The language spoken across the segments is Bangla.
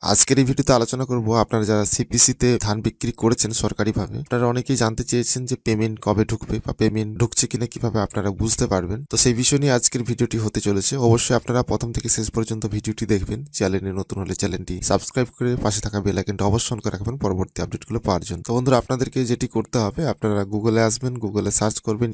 আজকের এই ভিডিওতে আলোচনা করব আপনারা যারা সিপিসি তে ধান বিক্রি করেছেন সরকারিভাবে, আপনারা অনেকেই জানতে চেয়েছেন যে পেমেন্ট কবে ঢুকবে বা পেমেন্ট ঢুকছে কিনা কিভাবে আপনারা বুঝতে পারবেন। তো সেই বিষয় নিয়ে আজকের ভিডিওটি হতে চলেছে। অবশ্যই আপনারা প্রথম থেকে শেষ পর্যন্ত ভিডিওটি দেখবেন। চ্যানেলে নতুন হলে চ্যানেলটি সাবস্ক্রাইব করে পাশে থাকা বেল আইকনটা অবশ্যই অন করে রাখবেন পরবর্তী আপডেটগুলো পাওয়ার জন্য। তো বন্ধুরা, আপনাদেরকে যেটি করতে হবে, আপনারা গুগলে আসবেন, গুগলে সার্চ করবেন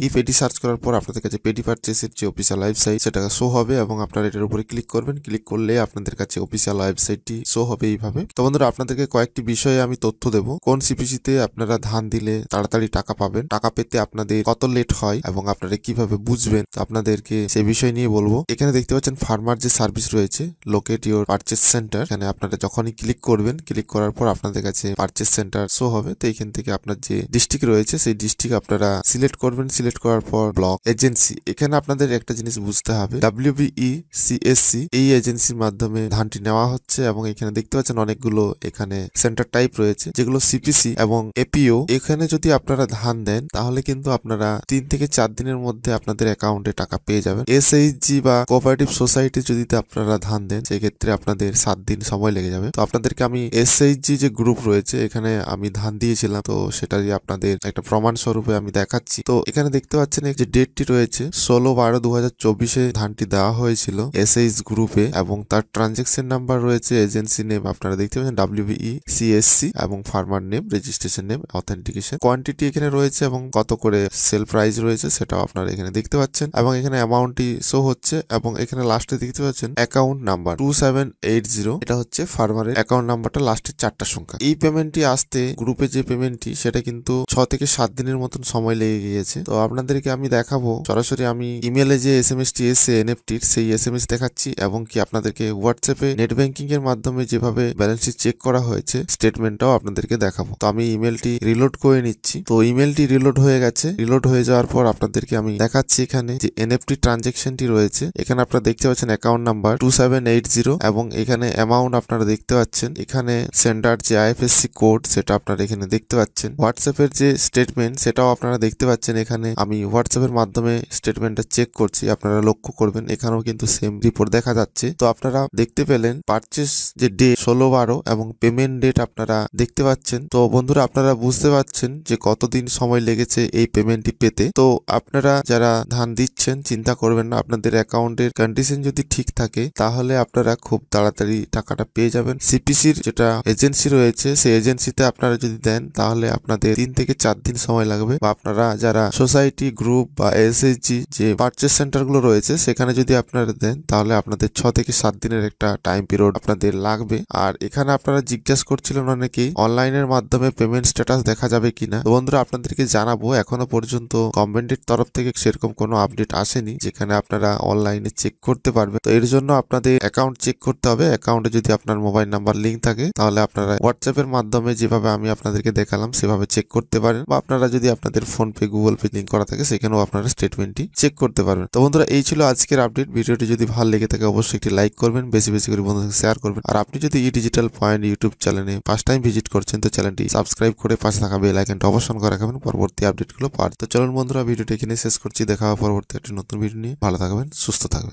ইপেডি সার্চ করার পর আপনাদের কাছে পেডি পারচেসের যে অফিসিয়াল ওয়েবসাইট সেটা শো হবে এবং আপনারা এটার উপরে ক্লিক করবেন। ক্লিক করলে আপনাদের কাছে অফিসিয়াল ওয়েবসাইটটি শো হবে এইভাবে। তো বন্ধুরা, আপনাদেরকে কয়েকটি বিষয়ে আমি তথ্য দেব। কোন সিপিসি তে আপনারা ধান দিলে তাড়াতাড়ি টাকা পাবেন, টাকা পেতে আপনাদের কত লেট হয় এবং আপনারা কিভাবে বুঝবেন, আপনাদেরকে সেই বিষয় নিয়ে বলবো। এখানে দেখতে পাচ্ছেন ফার্মার যে সার্ভিস রয়েছে, লোকেট ইউর পারচেস সেন্টার। এখানে আপনারা যখনই ক্লিক করবেন, ক্লিক করার পর আপনাদের কাছে পারচেস সেন্টার শো হবে। তো এখান থেকে আপনার যে ডিস্ট্রিক্ট রয়েছে সেই ডিস্ট্রিক্ট আপনারা সিলেক্ট করবেন। সিলেক্ট করার পর ব্লক এজেন্সি, এখানে আপনাদের একটা জিনিস বুঝতে হবে, WBECSC এই এজেন্সির মাধ্যমে ধানটি নেওয়া হচ্ছে এবং এখানে দেখতে পাচ্ছেন অনেকগুলো এখানে সেন্টার টাইপ রয়েছে যেগুলো সিপিসি এবং এপিও। এখানে যদি আপনারা ধান দেন তাহলে কিন্তু আপনারা 3 থেকে 4 দিনের মধ্যে আপনাদের অ্যাকাউন্টে টাকা পেয়ে যাবেন। SHG বা কোঅপারেটিভ সোসাইটি যদি আপনারা ধান দেন সেক্ষেত্রে আপনাদের 7 দিন সময় লেগে যাবে। তো আপনাদেরকে আমি SHG যে গ্রুপ রয়েছে এখানে আমি ধান দিয়েছিলাম, তো সেটাই আপনাদের একটা প্রমাণ স্বরূপে আমি দেখাচ্ছি। তো এখানে দেখতে পাচ্ছেন যে ডেটটি রয়েছে 16/12/2024 ধানটি দেওয়া হয়েছিল SH গ্রুপে এবং তার ট্রানজেকশন নাম্বার রয়েছে, এজেন্সি নেম আপনারা দেখতে পাচ্ছেন WBECSC এবং farmer name, registration name, authentication, quantity এখানে রয়েছে এবং কত করে সেল প্রাইস রয়েছে সেটাও আপনারা এখানে দেখতে পাচ্ছেন এবং এখানে অ্যামাউন্টটি শো হচ্ছে এবং এখানে লাস্টে দেখতে পাচ্ছেন অ্যাকাউন্ট নাম্বার 2780, এটা হচ্ছে ফার্মারের অ্যাকাউন্ট নাম্বারটা লাস্টের 4টা সংখ্যা। এই পেমেন্টটি আসতে গ্রুপে যে পেমেন্টটি সেটা কিন্তু 6 থেকে 7 দিনের মতন সময় লেগে গিয়েছে। তো আপনাদেরকে আমি দেখাবো সরাসরি, আমি ইমেলে যে এসএমএসটি এসে এনএফটির সেই এসএমএস দেখাচ্ছি এবং কি আপনাদেরকে হোয়াটসঅ্যাপে নেট ব্যাংকিং এর মাধ্যমে যেভাবে ব্যালেন্স শিট চেক করা হয়েছে স্টেটমেন্টটাও আপনাদেরকে দেখাবো। তো আমি ইমেলটি রিলোড করে নিচ্ছি। তো ইমেলটি রিলোড হয়ে গেছে। রিলোড হয়ে যাওয়ার পর আপনাদেরকে আমি দেখাচ্ছি এখানে যে এনএফটি ট্রানজেকশনটি রয়েছে। এখানে আপনারা দেখতে পাচ্ছেন অ্যাকাউন্ট নাম্বার 2780 এবং এখানে অ্যামাউন্ট আপনারা দেখতে পাচ্ছেন। এখানে সেন্ডার যে IFSC কোড সেটা আপনারা এখানে দেখতে পাচ্ছেন। হোয়াটসঅ্যাপের যে স্টেটমেন্ট সেটাও আপনারা দেখতে পাচ্ছেন। এখানে আমি হোয়াটসঅ্যাপের মাধ্যমে স্টেটমেন্টটা চেক করছি, আপনারা লক্ষ্য করবেন এখানেও কিন্তু সেম রিপোর্ট দেখা যাচ্ছে। তো আপনারা দেখতে পেলেন পারচেস যে ডেট 16/12 এবং পেমেন্ট ডেট আপনারা দেখতে পাচ্ছেন। তো বন্ধুরা, আপনারা বুঝতে পারছেন যে কতদিন সময় লেগেছে এই পেমেন্টটি পেতে। তো আপনারা যারা ধান দিচ্ছেন চিন্তা করবেন না, আপনাদের অ্যাকাউন্টের কন্ডিশন যদি ঠিক থাকে তাহলে আপনারা খুব তাড়াতাড়ি টাকাটা পেয়ে যাবেন। সিপিসির যেটা এজেন্সি রয়েছে সেই এজেন্সিতে আপনারা যদি দেন তাহলে আপনাদের 3 থেকে 4 দিন সময় লাগবে, বা আপনারা যারা সোসাইটি গ্রুপ বা SHG যে পারচেস সেন্টার গুলো রয়েছে সেখানে যদি আপনারা দেন তাহলে আপনাদের 6 থেকে 7 দিনের একটা টাইম পিরিয়ড আপনাদের লাগবে। আর এখানে আপনারা জিজ্ঞাসা করছিলেন অনেকেই অনলাইনের মাধ্যমে পেমেন্ট স্ট্যাটাস দেখা যাবে কিনা। তো বন্ধুরা, আপনাদেরকে জানাবো এখনো পর্যন্ত গভর্নমেন্টের তরফ থেকে সেরকম কোনো আপডেট আসেনি যেখানে আপনারা অনলাইনে চেক করতে পারবেন। তো এর জন্য আপনাদের অ্যাকাউন্ট চেক করতে হবে। অ্যাকাউন্টে যদি আপনার মোবাইল নাম্বার লিঙ্ক থাকে তাহলে আপনারা হোয়াটসঅ্যাপের মাধ্যমে যেভাবে আমি আপনাদেরকে দেখালাম সেভাবে চেক করতে পারেন, বা আপনারা যদি আপনাদের phone pay Google pay link করা থাকে সেখানেও আপনারা স্টেটমেন্টটি চেক করতে পারবেন। তো বন্ধুরা, এই ছিল আজকের আপডেট। ভিডিওটি যদি ভালো লেগে থাকে অবশ্যই একটি লাইক করবেন, বেশি বেশি করে বন্ধুদের শেয়ার করবেন। আর আপনি যদি ডিজিটাল পয়েন্ট ইউটিউব চ্যানেলে ফার্স্ট টাইম ভিজিট করছেন তো চ্যানেলটি সাবস্ক্রাইব করে পাশে থাকা বেল আইকনটা অবশ্যই অন করে রাখবেন পরবর্তী আপডেটগুলো পাওয়ার। তো চলুন বন্ধুরা, ভিডিওটি এখানে শেষ করছি। দেখা হবে পরবর্তী একটি নতুন ভিডিও নিয়ে। ভালো থাকবেন, সুস্থ থাকবেন।